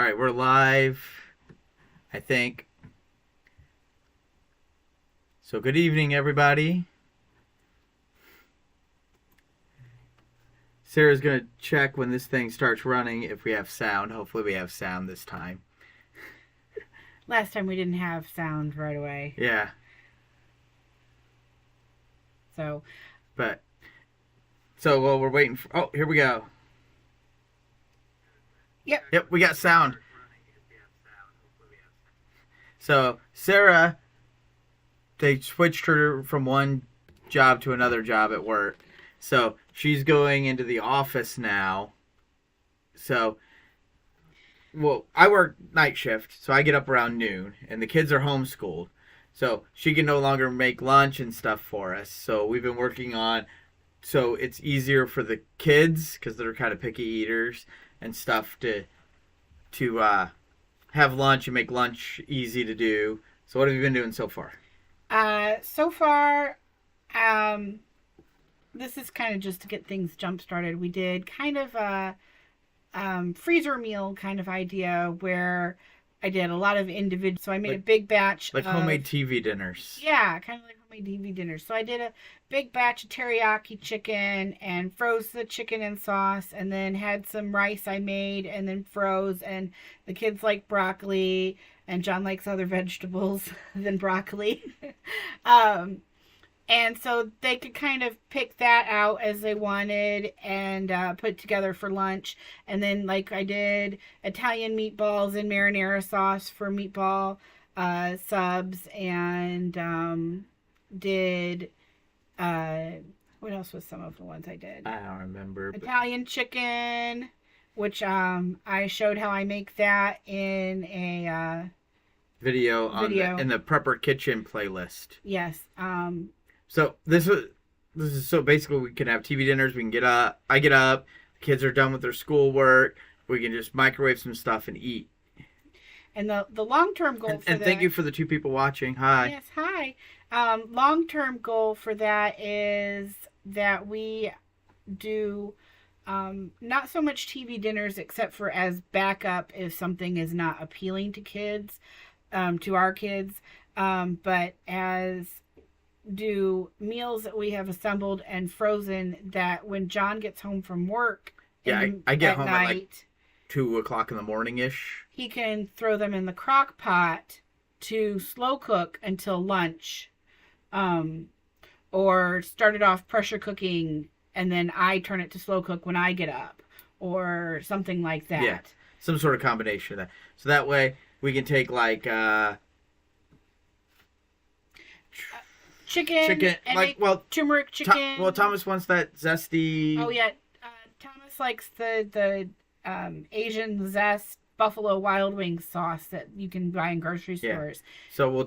right, we're live, I think. So good evening, everybody. Sarah's going to check when this thing starts running if we have sound. Hopefully we have sound this time. Last time we didn't have sound right away. Yeah. So while we're waiting for... Oh, here we go. Yep, we got sound. So Sarah, they switched her from one job to another job at work. So she's going into the office now. So, well, I work night shift, so I get up around noon, and the kids are homeschooled. So she can no longer make lunch and stuff for us. So we've been working on, so it's easier for the kids, because they're kind of picky eaters and stuff, to have lunch and make lunch easy to do. So what have you been doing so far? So far, this is kind of just to get things jump started. We did kind of a freezer meal kind of idea where I did a lot of individual. So I made a big batch like homemade TV dinners. Yeah, kind of like homemade TV dinners. So I did a big batch of teriyaki chicken and froze the chicken in sauce, and then had some rice I made and then froze. And the kids like broccoli, and John likes other vegetables than broccoli. And so they could kind of pick that out as they wanted and put together for lunch. And then, like, I did Italian meatballs in marinara sauce for meatball subs, and did what else was some of the ones I did? I don't remember. Italian chicken, which I showed how I make that in a video in the Prepper Kitchen playlist. Yes. So this is so basically we can have TV dinners. We can get up. I get up. The kids are done with their schoolwork. We can just microwave some stuff and eat. And the long-term goal and thank you for the 2 people watching. Hi. Yes, hi. Long-term goal for that is that we do not so much TV dinners, except for as backup if something is not appealing to kids, to our kids, but as do meals that we have assembled and frozen that when John gets home from work, I get home at like 2:00 in the morning ish. He can throw them in the crock pot to slow cook until lunch, or start it off pressure cooking and then I turn it to slow cook when I get up, or something like that. Yeah, some sort of combination of that. So that way we can take like chicken, and like turmeric chicken. Thomas wants that zesty. Oh yeah, Thomas likes the Asian zest Buffalo Wild Wings sauce that you can buy in grocery stores. So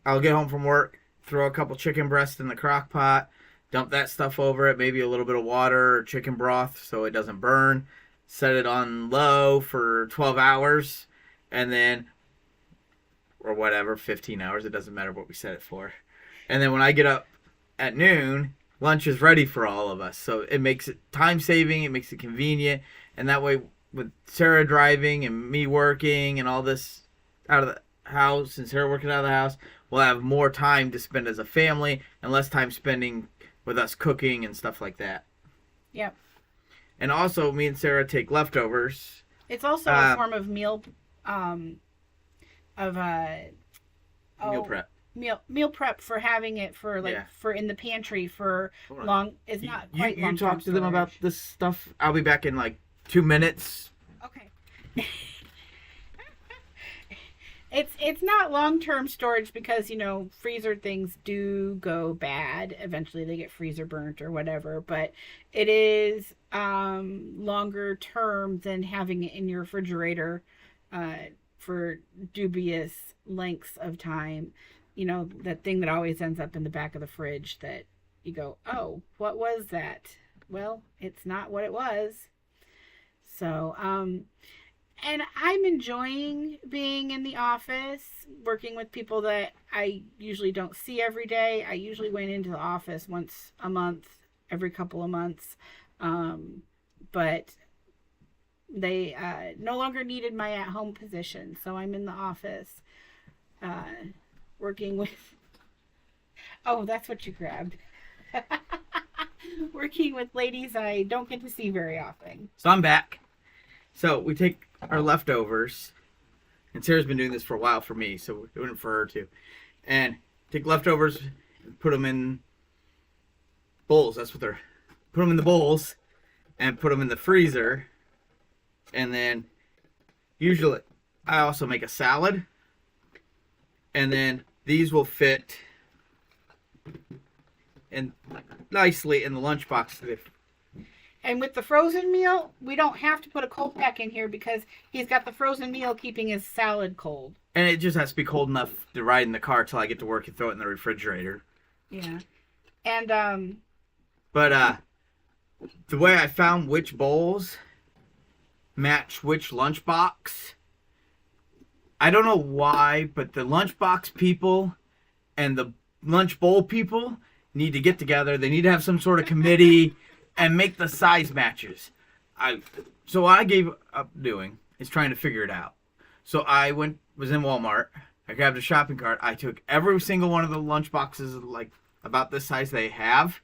I'll get home from work, throw a couple chicken breasts in the crock pot, dump that stuff over it, maybe a little bit of water or chicken broth so it doesn't burn. Set it on low for 12 hours, and then, or whatever, 15 hours. It doesn't matter what we set it for. And then when I get up at noon, lunch is ready for all of us. So it makes it time saving, it makes it convenient, and that way with Sarah driving and me working and all this out of the house and Sarah working out of the house, we'll have more time to spend as a family and less time spending with us cooking and stuff like that. Yep. And also, me and Sarah take leftovers. It's also a form of meal prep. Meal prep for having it for for in the pantry for long. It's not quite long. You talk to them about this stuff. I'll be back in like 2 minutes. Okay. It's not long-term storage because, freezer things do go bad. Eventually they get freezer burnt or whatever, but it is longer term than having it in your refrigerator for dubious lengths of time. That thing that always ends up in the back of the fridge that you go, oh, what was that? Well, it's not what it was. So, and I'm enjoying being in the office, working with people that I usually don't see every day. I usually went into the office once a month, every couple of months. But They no longer needed my at-home position, so I'm in the office working with. Oh, that's what you grabbed. Working with ladies I don't get to see very often. So I'm back. So we take our leftovers, and Sarah's been doing this for a while for me, so we're doing it for her too. And take leftovers, and put them in bowls. That's what they're. Put them in the bowls, and put them in the freezer. And then, usually, I also make a salad. And then these will fit in nicely in the lunchbox. And with the frozen meal, we don't have to put a cold pack in here because he's got the frozen meal keeping his salad cold. And it just has to be cold enough to ride in the car till I get to work and throw it in the refrigerator. Yeah. And, But, the way I found which bowls match which lunchbox, I don't know why, but the lunchbox people and the lunch bowl people need to get together. They need to have some sort of committee and make the size matches. So what I gave up doing is trying to figure it out. So I was in Walmart. I grabbed a shopping cart. I took every single one of the lunch boxes, like about this size they have,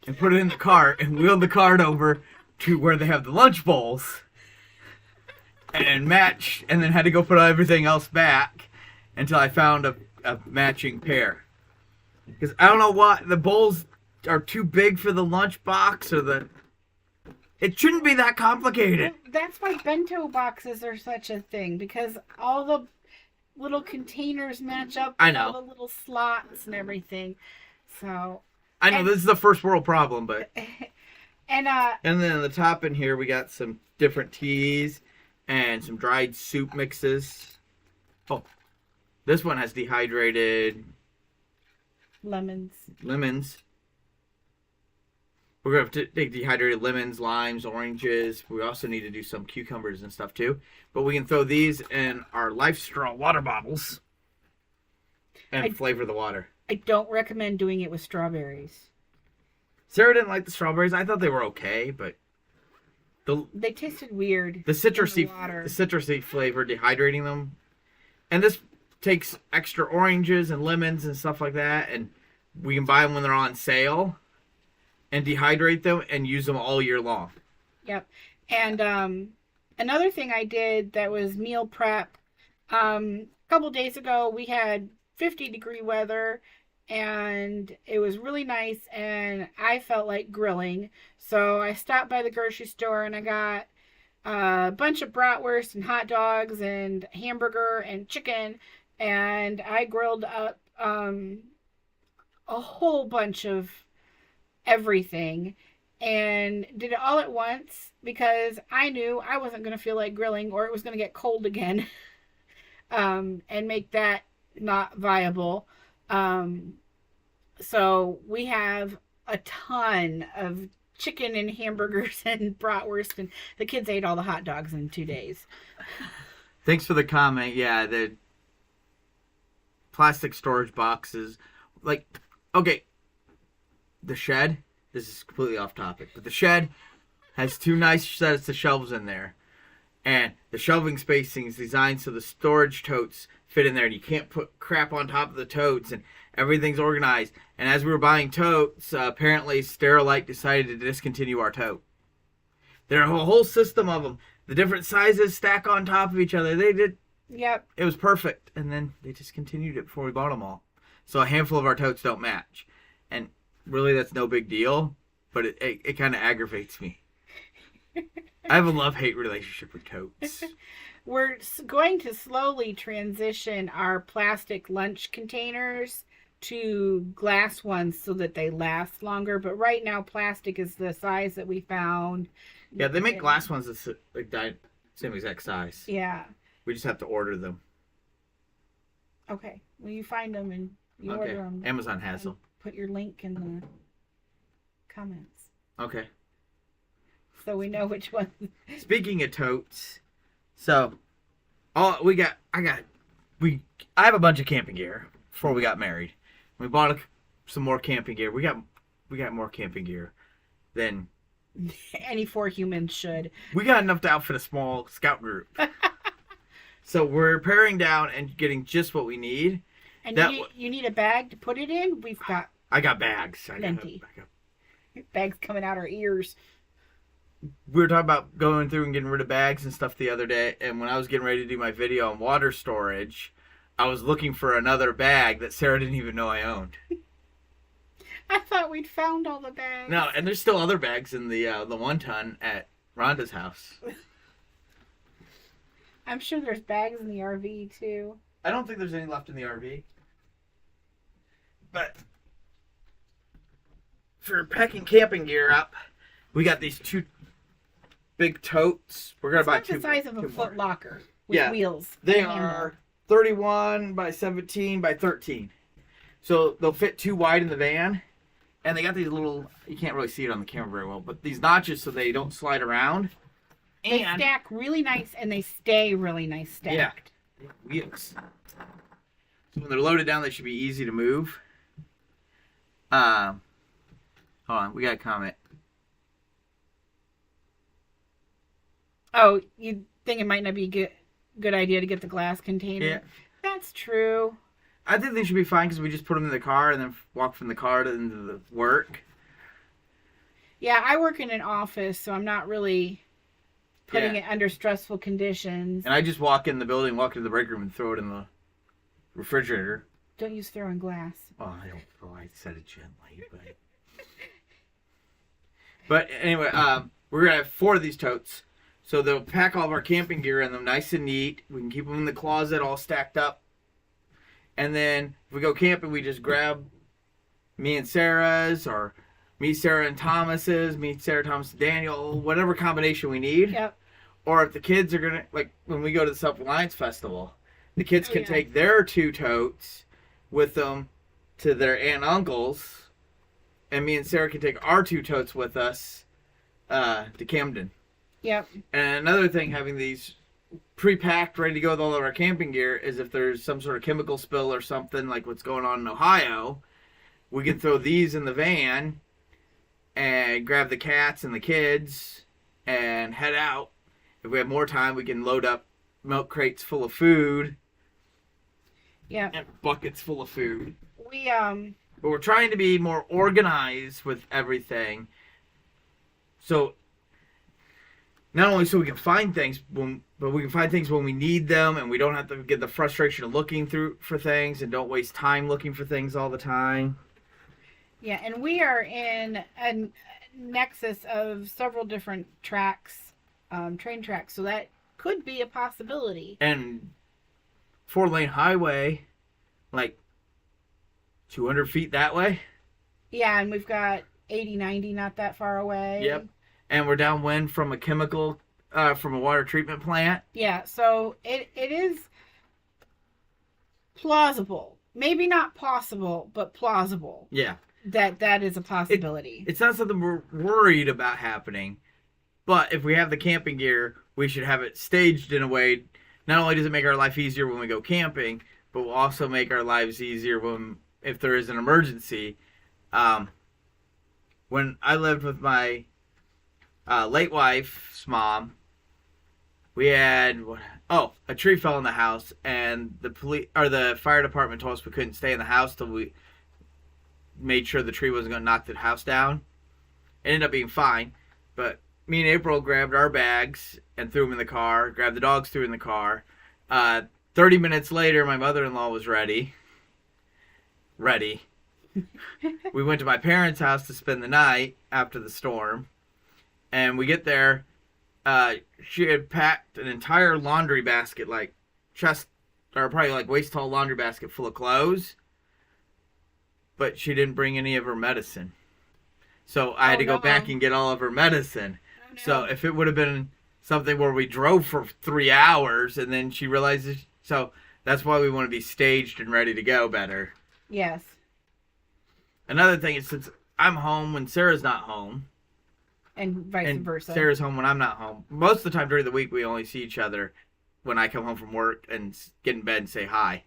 and put it in the cart and wheeled the cart over to where they have the lunch bowls and match, and then had to go put everything else back until I found a matching pair. Because I don't know why the bowls are too big for the lunch box, or it shouldn't be that complicated. that's why bento boxes are such a thing, because all the little containers match up with all the little slots and everything. So I know this is the first world problem, but and then on the top in here we got some different teas and some dried soup mixes. Oh, this one has dehydrated lemons. We're going to take dehydrated lemons, limes, oranges. We also need to do some cucumbers and stuff too. But we can throw these in our Life Straw water bottles and flavor the water. I don't recommend doing it with strawberries. Sarah didn't like the strawberries. I thought they were okay, but they tasted weird. The citrusy flavor, dehydrating them. And this takes extra oranges and lemons and stuff like that, and we can buy them when they're on sale and dehydrate them and use them all year long. Yep. And another thing I did that was meal prep. A couple days ago, we had 50-degree weather, and it was really nice, and I felt like grilling. So I stopped by the grocery store, and I got a bunch of bratwurst and hot dogs and hamburger and chicken, and I grilled up a whole bunch of everything and did it all at once because I knew I wasn't going to feel like grilling or it was going to get cold again and make that not viable. So we have a ton of chicken and hamburgers and bratwurst, and the kids ate all the hot dogs in 2 days. Thanks for the comment. Yeah, the plastic storage boxes. Like, okay, the shed, this is completely off topic, but the shed has 2 nice sets of shelves in there. And the shelving spacing is designed so the storage totes fit in there, and you can't put crap on top of the totes, and everything's organized. And as we were buying totes, apparently Sterilite decided to discontinue our tote. There's a whole system of them. The different sizes stack on top of each other. They did. Yep. It was perfect. And then they discontinued it before we bought them all. So a handful of our totes don't match. And really that's no big deal, but it kind of aggravates me. I have a love-hate relationship with totes. We're going to slowly transition our plastic lunch containers to glass ones so that they last longer. But right now, plastic is the size that we found. Yeah, they make glass ones that's like same exact size. Yeah. We just have to order them. Okay. Well, you find them and you order them. Amazon has them. Put your link in the comments. Okay. So we know which one. Speaking of totes, so I have a bunch of camping gear before we got married. We bought some more camping gear. We got more camping gear than Any 4 humans should. We got enough to outfit a small scout group. So we're paring down and getting just what we need. And That you need a bag to put it in? We've got I got bags. plenty. Bags coming out our ears. We were talking about going through and getting rid of bags and stuff the other day, and when I was getting ready to do my video on water storage, I was looking for another bag that Sarah didn't even know I owned. I thought we'd found all the bags. No, and there's still other bags in the 1 ton at Rhonda's house. I'm sure there's bags in the RV too. I don't think there's any left in the RV. But for packing camping gear up, we got these 2 big totes. We're gonna buy It's 2. the size of a 2 more. foot locker with Yeah. wheels. They and a handle. are 31 by 17 by 13. So they'll fit 2 wide in the van. And they got these little, you can't really see it on the camera very well, but these notches so they don't slide around. They And stack really nice and they stay really nice stacked. wheels. So when they're loaded down, they should be easy to move. Hold on, we got a comment. Oh, you think it might not be a good idea to get the glass container? Yeah. That's true. I think they should be fine because we just put them in the car and then walk from the car to into the work. Yeah, I work in an office, so I'm not really putting Yeah. it under stressful conditions. And I just walk in the building, walk into the break room, and throw it in the refrigerator. Don't use throwing glass. Oh, I don't. Oh, I said it gently, but. But anyway, we're gonna have 4 of these totes, so they'll pack all of our camping gear in them, nice and neat. We can keep them in the closet, all stacked up. And then if we go camping, we just grab me and Sarah's, or me, Sarah, and Thomas's, me, Sarah, Thomas, and Daniel, whatever combination we need. Yep. Or if the kids are gonna, like when we go to the Self-Reliance Festival, the kids can yeah. take their 2 totes with them to their aunt and uncle's, and me and Sarah can take our 2 totes with us to Camden. Yep. And another thing, having these pre-packed, ready to go with all of our camping gear, is if there's some sort of chemical spill or something like what's going on in Ohio, we can throw these in the van and grab the cats and the kids and head out. If we have more time, we can load up milk crates full of food. Yep. And buckets full of food. We But we're trying to be more organized with everything. So, not only so we can find things, but we can find things when we need them, and we don't have to get the frustration of looking through for things, and don't waste time looking for things all the time. Yeah, and we are in a nexus of several different tracks, train tracks, so that could be a possibility. And 4-lane highway, like 200 feet that way. Yeah, and we've got 80, 90 not that far away. Yep. And we're downwind from a chemical, from a water treatment plant. Yeah, so it is plausible. Maybe not possible, but plausible. Yeah. That is a possibility. It's not something we're worried about happening, but if we have the camping gear, we should have it staged in a way. Not only does it make our life easier when we go camping, but will also make our lives easier if there is an emergency. When I lived with my late wife's mom, we had a tree fell in the house, and the fire department told us we couldn't stay in the house till we made sure the tree wasn't going to knock the house down. It ended up being fine, but me and April grabbed our bags and threw them in the car, grabbed the dogs, threw in the car. 30 minutes later, my mother-in-law was ready. We went to my parents' house to spend the night after the storm, and we get there. She had packed an entire laundry basket, like probably like waist-tall laundry basket full of clothes, but she didn't bring any of her medicine. So I had to go back and get all of her medicine. Oh, no. So if it would have been something where we drove for 3 hours and then she realizes, so that's why we want to be staged and ready to go better. Yes. Another thing is, since I'm home when Sarah's not home, And vice and versa. Sarah's home when I'm not home, most of the time during the week we only see each other when I come home from work and get in bed and say hi.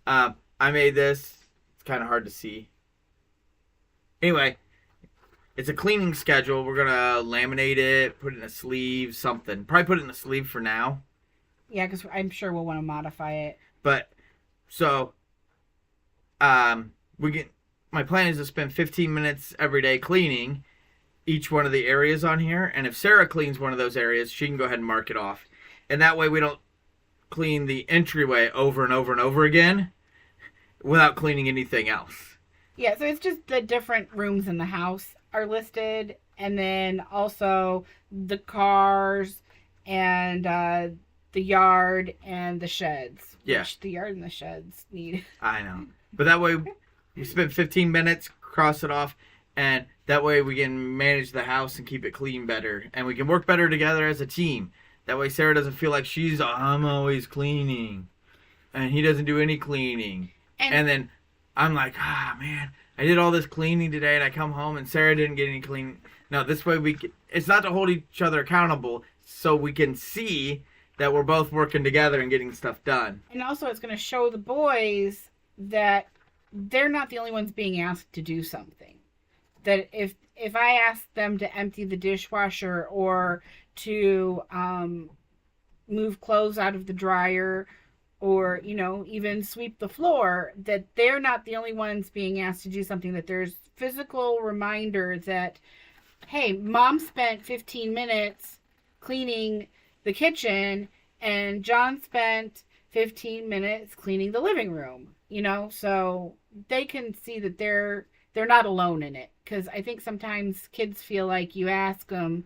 I made this. It's kind of hard to see. Anyway, it's a cleaning schedule. We're gonna laminate it, put it in a sleeve, something. Probably put it in a sleeve for now. Yeah, because I'm sure we'll want to modify it. But so, we get. My plan is to spend 15 minutes every day cleaning each one of the areas on here, and if Sarah cleans one of those areas, she can go ahead and mark it off, and that way we don't clean the entryway over and over and over again without cleaning anything else. Yeah, so it's just the different rooms in the house are listed, and then also the cars and the yard and the sheds. Yeah. Which the yard and the sheds need. I know, but that way we spend 15 minutes, cross it off, and that way we can manage the house and keep it clean better, and we can work better together as a team. That way Sarah doesn't feel like I'm always cleaning, and he doesn't do any cleaning. And then I'm like, man, I did all this cleaning today, and I come home and Sarah didn't get any cleaning. No, this way it's not to hold each other accountable, so we can see that we're both working together and getting stuff done. And also it's going to show the boys that they're not the only ones being asked to do something. That if I ask them to empty the dishwasher or to move clothes out of the dryer or, even sweep the floor, that they're not the only ones being asked to do something, that there's physical reminder that, hey, Mom spent 15 minutes cleaning the kitchen and John spent 15 minutes cleaning the living room, so they can see that they're not alone in it. Because I think sometimes kids feel like you ask them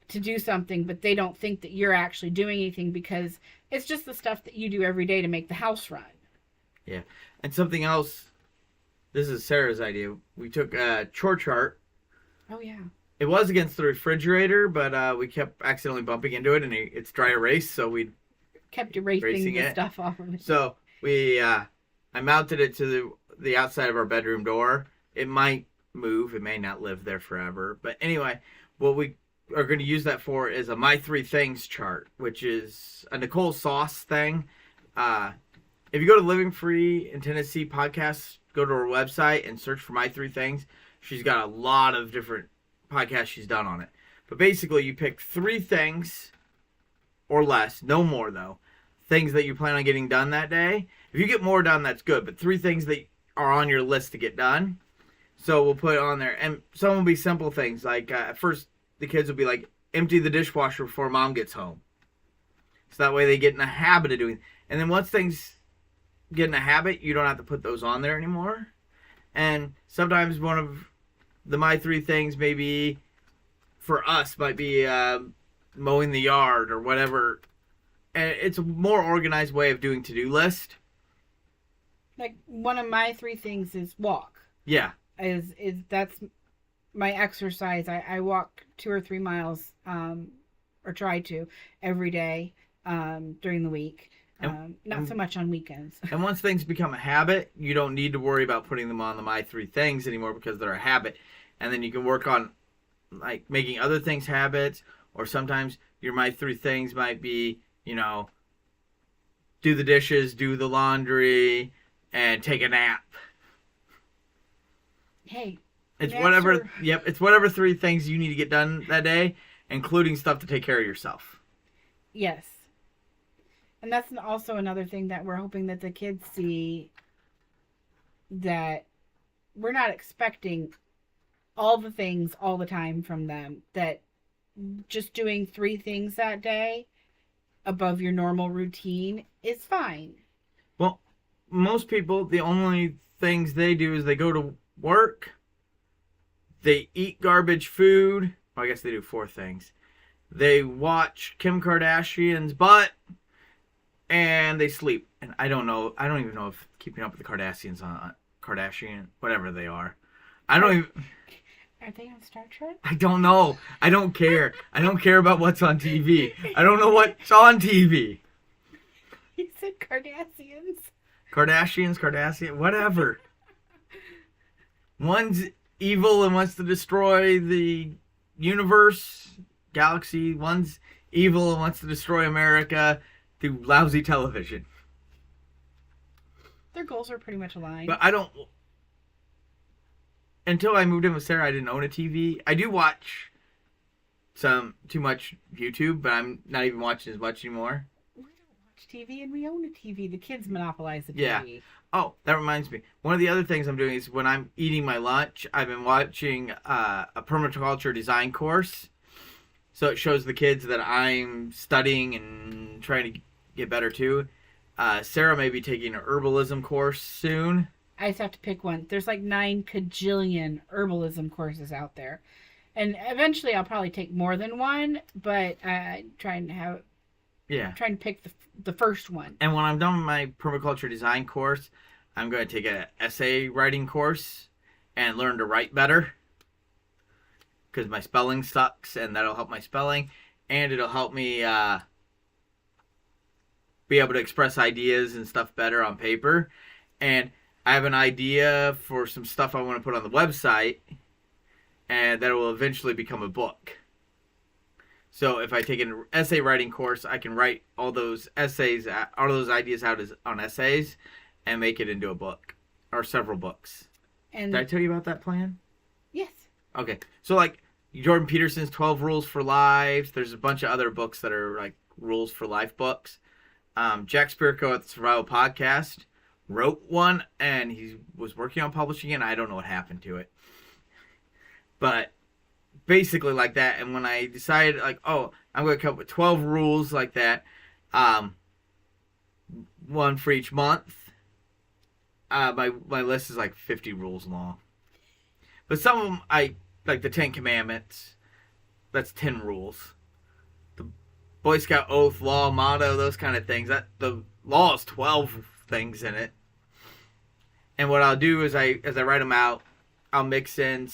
to do something, but they don't think that you're actually doing anything because it's just the stuff that you do every day to make the house run. Yeah. And something else, this is Sarah's idea. We took a chore chart. Oh, yeah. It was against the refrigerator, but we kept accidentally bumping into it, and it's dry erase, so we kept erasing the stuff off of it. So I mounted it to the outside of our bedroom door. It might move. It may not live there forever. But anyway, what we are going to use that for is a My Three Things chart, which is a Nicole Sauce thing. If you go to Living Free in Tennessee podcast, go to her website and search for My Three Things. She's got a lot of different podcasts she's done on it. But basically, you pick 3 things or less, no more though, things that you plan on getting done that day. If you get more done, that's good. But 3 things that are on your list to get done. So we'll put it on there. And some will be simple things. Like at first, the kids will be like, empty the dishwasher before Mom gets home. So that way they get in the habit of doing it. And then once things get in a habit, you don't have to put those on there anymore. And sometimes one of the My Three Things maybe for us might be mowing the yard or whatever. And it's a more organized way of doing to-do list. Like one of my 3 things is walk. Yeah. Is that's my exercise. I walk 2 or 3 miles, or try to, every day during the week. Not so much on weekends. And once things become a habit, you don't need to worry about putting them on the My Three Things anymore because they're a habit. And then you can work on like making other things habits, or sometimes your My Three Things might be, do the dishes, do the laundry, and take a nap. Hey. It's whatever. Yep, it's whatever 3 things you need to get done that day, including stuff to take care of yourself. Yes. And that's also another thing that we're hoping that the kids see, that we're not expecting all the things all the time from them, that just doing 3 things that day above your normal routine is fine. Well, most people, the only things they do is they go to work, they eat garbage food. Well, I guess they do 4 things. They watch Kim Kardashian's butt, and they sleep. And I don't know. I don't even know if Keeping Up with the Kardashians on Kardashian, whatever they are. I don't even. Are they on Star Trek? I don't know. I don't care. I don't care about what's on TV. I don't know what's on TV. You said Kardashians. Kardashian, whatever. One's evil and wants to destroy the universe, galaxy. One's evil and wants to destroy America through lousy television. Their goals are pretty much aligned. But I don't... until I moved in with Sarah, I didn't own a TV. I do watch too much YouTube, but I'm not even watching as much anymore. We don't watch TV, and we own a TV. The kids monopolize the TV. Yeah. Oh, that reminds me. One of the other things I'm doing is when I'm eating my lunch, I've been watching a permaculture design course. So it shows the kids that I'm studying and trying to get better too. Sarah may be taking an herbalism course soon. I just have to pick one. There's like 9 kajillion herbalism courses out there. And eventually I'll probably take more than one, but trying to pick the first one. And when I'm done with my permaculture design course, I'm going to take an essay writing course and learn to write better. Because my spelling sucks, and that'll help my spelling. And it'll help me be able to express ideas and stuff better on paper. And I have an idea for some stuff I want to put on the website, and that will eventually become a book. So if I take an essay writing course, I can write all those essays, all those ideas out on essays, and make it into a book or several books. And did I tell you about that plan? Yes. Okay, so like Jordan Peterson's 12 Rules for Life. There's a bunch of other books that are like rules for life books. Jack Spirko at the Survival Podcast wrote one, and he was working on publishing it, and I don't know what happened to it. But basically like that, and when I decided, like, oh, I'm going to come up with 12 rules like that, one for each month, my list is like 50 rules long. But some of them, like the 10 Commandments, that's 10 rules. The Boy Scout oath, law, motto, those kind of things, that the law is 12 things in it. And what I'll do is as I write them out, I'll mix in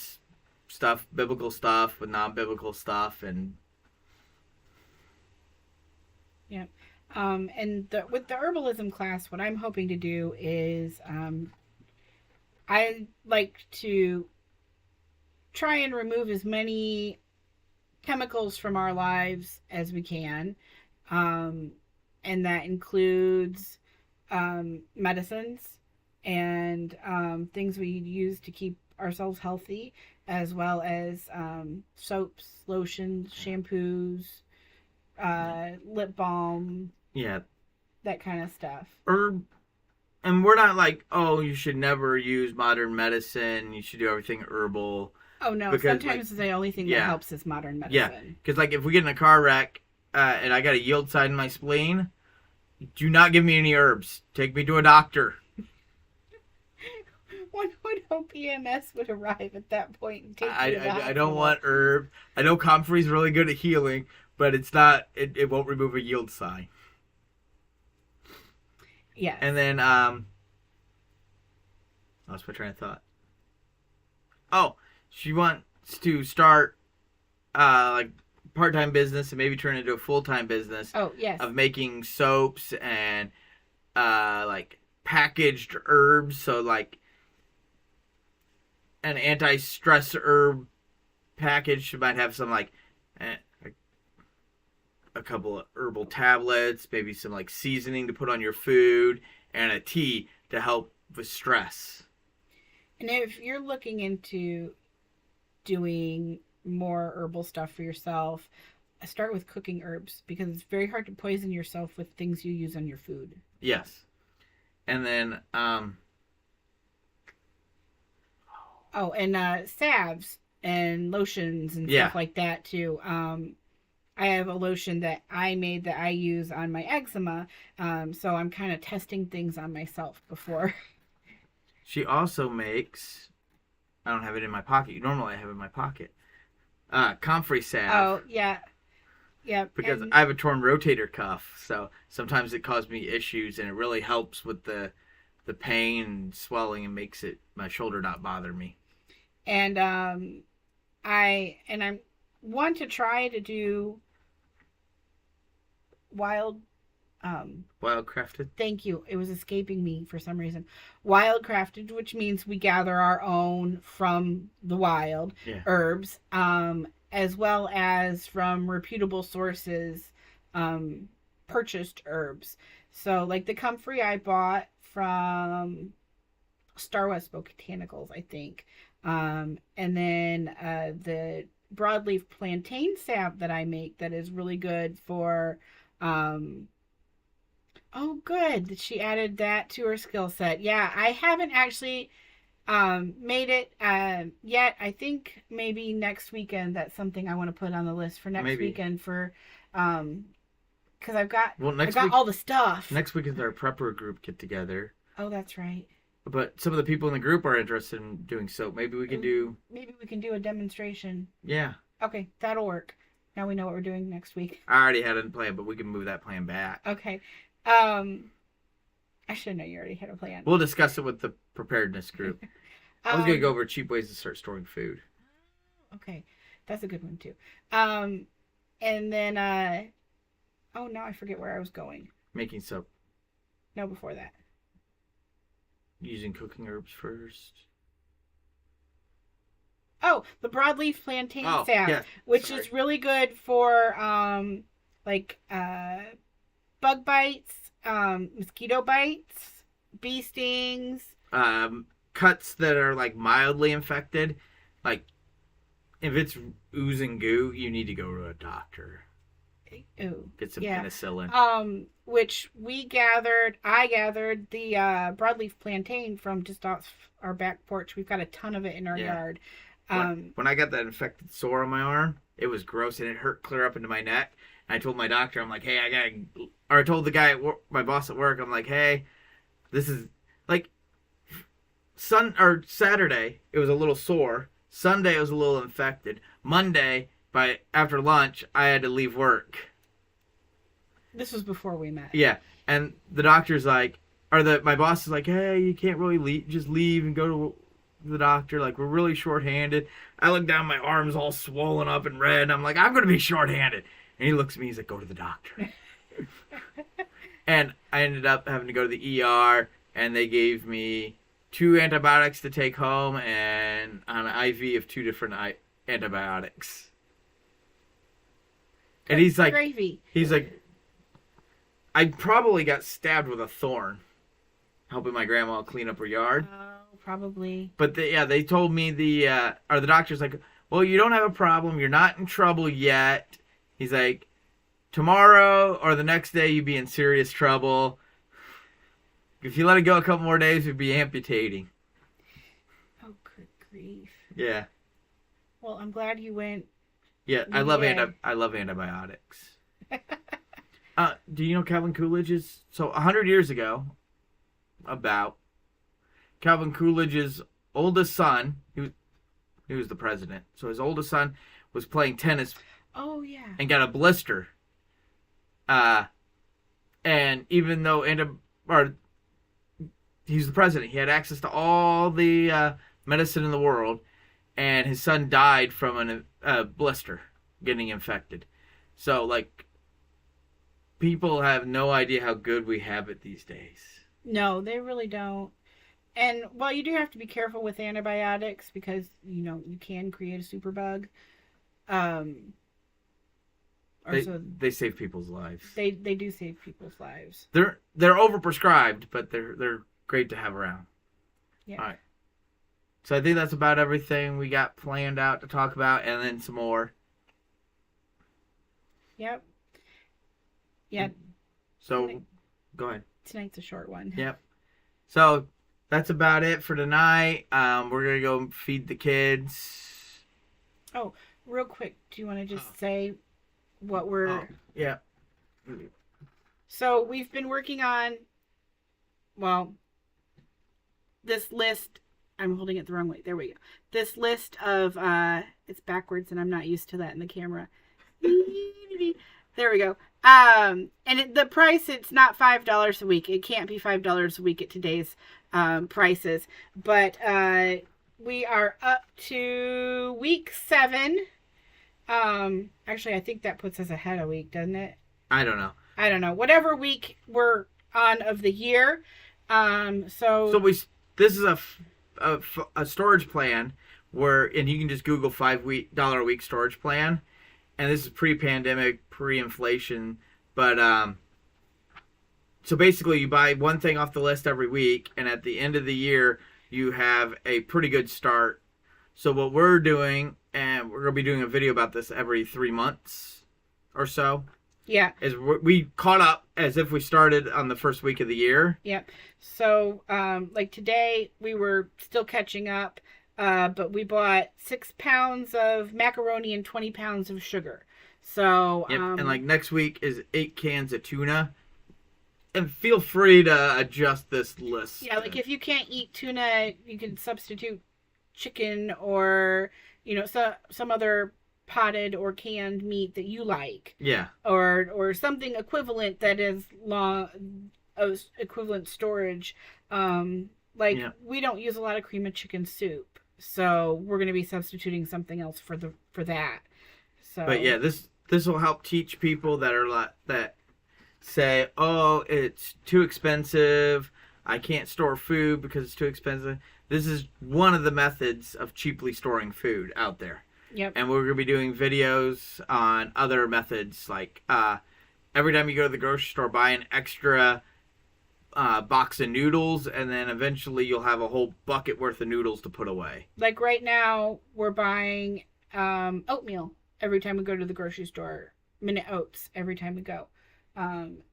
stuff, biblical stuff with non-biblical stuff, and yeah. And with the herbalism class, what I'm hoping to do is I like to try and remove as many chemicals from our lives as we can, and that includes medicines and things we use to keep ourselves healthy, as well as soaps, lotions, shampoos, lip balm, yeah, that kind of stuff. And we're not like, oh, you should never use modern medicine, you should do everything herbal. Oh no, because, sometimes the only thing that helps is modern medicine. Yeah, because like if we get in a car wreck and I got a yield sign in my spleen, do not give me any herbs. Take me to a doctor. One would hope EMS would arrive at that point and take you to the hospital. I don't want herb. I know comfrey's really good at healing, but it's not. It won't remove a yield sign. Yeah. And then I lost my train of thought. Oh, she wants to start like part-time business and maybe turn it into a full-time business. Oh, yes. Of making soaps and like packaged herbs, so like an anti-stress herb package might have some like a couple of herbal tablets, maybe some like seasoning to put on your food, and a tea to help with stress. And if you're looking into doing more herbal stuff for yourself, start with cooking herbs, because it's very hard to poison yourself with things you use on your food. Yes. And then and salves and lotions and stuff like that too. I have a lotion that I made that I use on my eczema, so I'm kind of testing things on myself before. She also makes, I don't have it in my pocket. Normally I have it in my pocket. Comfrey salve. Oh, yeah. Yeah. Because I have a torn rotator cuff, so sometimes it causes me issues, and it really helps with the pain and swelling, and makes my shoulder not bother me. And I want to try to do Wildcrafted. Thank you. It was escaping me for some reason. Wildcrafted, which means we gather our own from the wild herbs, as well as from reputable sources, purchased herbs. So like the comfrey I bought from Star West Botanicals, I think. And then the broadleaf plantain sap that I make that is really good for. Oh, good. She added that to her skill set. Yeah, I haven't actually made it yet. I think maybe next weekend that's something I want to put on the list for next Maybe. weekend for because I've got Next I've got week, all the stuff. next week is our prepper group get together. Oh, that's right. But some of the people in the group are interested in doing soap. Maybe we can do. Maybe we can do a demonstration. Yeah. Okay, that'll work. Now we know what we're doing next week. I already had it planned, but we can move that plan back. Okay. I should know you already had a plan. We'll discuss it with the preparedness group. I was gonna go over cheap ways to start storing food. Okay, that's a good one too. And then oh, now I forget where I was going. Making soap No, before that. using cooking herbs first. Oh, the broadleaf plantain sap, yeah. which Sorry. is really good for like bug bites, mosquito bites, bee stings. Cuts that are like mildly infected, like if it's oozing goo, you need to go to a doctor. Ooh, Get some yeah. penicillin. Which I gathered the broadleaf plantain from just off our back porch. We've got a ton of it in our yard. When I got that infected sore on my arm, it was gross and it hurt clear up into my neck. And I told my doctor, I'm like, hey, I told the guy at work, my boss at work, I'm like, hey, this is like Saturday, it was a little sore. Sunday, it was a little infected. Monday, after lunch, I had to leave work. This was before we met. Yeah, and the doctor's like, my boss is like, hey, you can't really just leave and go to the doctor. Like, we're really short-handed. I look down, my arm's all swollen up and red. And I'm like, I'm going to be short-handed. And he looks at me, he's like, go to the doctor. And I ended up having to go to the ER, and they gave me 2 antibiotics to take home and an IV of 2 different antibiotics. And he's like, gravy. He's like, I probably got stabbed with a thorn, helping my grandma clean up her yard. Oh, probably. But they told me the doctor's like, well, you don't have a problem. You're not in trouble yet. He's like, tomorrow or the next day you'd be in serious trouble. If you let it go a couple more days, we'd be amputating. Oh, good grief. Yeah. Well, I'm glad you went. Yeah, I love antibiotics. Do you know Calvin Coolidge is... So, 100 years ago, Calvin Coolidge's oldest son, he was the president, so his oldest son was playing tennis. Oh, yeah. And got a blister. And even though he's the president, he had access to all the medicine in the world, and his son died from a blister getting infected. So, like, people have no idea how good we have it these days. No, they really don't. And, well, you do have to be careful with antibiotics because, you can create a superbug. They save people's lives. They do save people's lives. They're overprescribed, but they're great to have around. Yeah. All right. So I think that's about everything we got planned out to talk about, and then some more. Yep. Yeah. So, go ahead. Tonight's a short one. Yep. So that's about it for tonight. We're gonna go feed the kids. Oh, real quick, do you want to just say what we're... Yeah. So we've been working on, this list. I'm holding it the wrong way. There we go. This list of, it's backwards and I'm not used to that in the camera. There we go. And the price, it's not $5 a week. It can't be $5 a week at today's prices. But we are up to week 7. Actually, I think that puts us ahead a week, doesn't it? I don't know. Whatever week we're on of the year. So this is a storage plan and you can just Google $5 a week storage plan, and this is pre-pandemic, pre-inflation. But so basically, you buy one thing off the list every week, and at the end of the year, you have a pretty good start So what we're doing, and we're gonna be doing a video about this every 3 months or so, Yeah. is we caught up as if we started on the first week of the year. Yep. So, like today, we were still catching up, but we bought 6 pounds of macaroni and 20 pounds of sugar. So, Yep. And like next week is 8 cans of tuna. And feel free to adjust this list. yeah, like if you can't eat tuna, you can substitute chicken or, some other potted or canned meat that you like, Yeah. or something equivalent that is equivalent storage. Like Yeah. we don't use a lot of cream of chicken soup, so we're going to be substituting something else for that. So, But yeah, this will help teach people that are that say, "Oh, it's too expensive. I can't store food because it's too expensive." This is one of the methods of cheaply storing food out there. Yep. And we're going to be doing videos on other methods, like every time you go to the grocery store, buy an extra box of noodles, and then eventually you'll have a whole bucket worth of noodles to put away. Like right now, we're buying oatmeal every time we go to the grocery store. Minute Oats every time we go,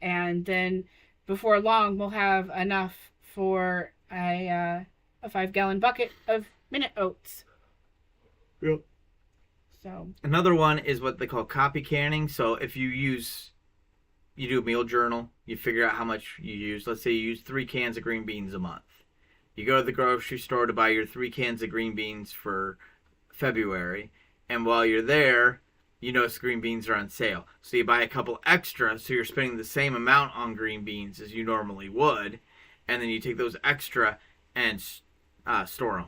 and then before long we'll have enough for a 5-gallon bucket of Minute Oats. Yep. So Another one is what they call copy canning. So if you do a meal journal, you figure out how much you use. Let's say you use 3 cans of green beans a month. You go to the grocery store to buy your 3 cans of green beans for February, and while you're there, you notice green beans are on sale. So you buy a couple extra, so you're spending the same amount on green beans as you normally would, and then you take those extra and store them.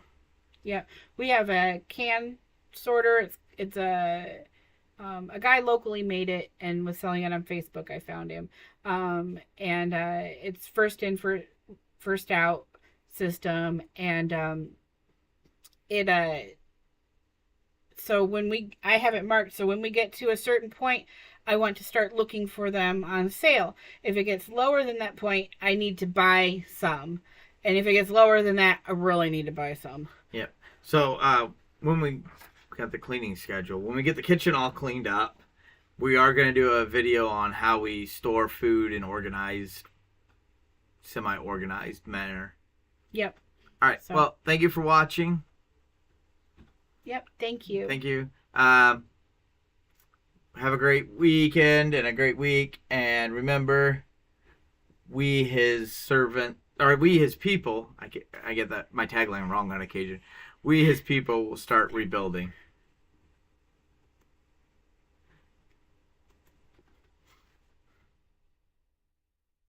yeah, we have a can sorter. It's a guy locally made it and was selling it on Facebook. I found him, and it's first in first out system, and it so I have it marked, so when we get to a certain point, I want to start looking for them on sale. If it gets lower than that point, I need to buy some, and if it gets lower than that, I really need to buy some. Yep. So when we got the cleaning schedule, when we get the kitchen all cleaned up, we are going to do a video on how we store food in semi-organized manner. Yep. All right. So- Well, thank you for watching. Yep. Thank you. Thank you. Have a great weekend and a great week. And remember, we his people, I get that my tagline wrong on occasion. We his people will start rebuilding.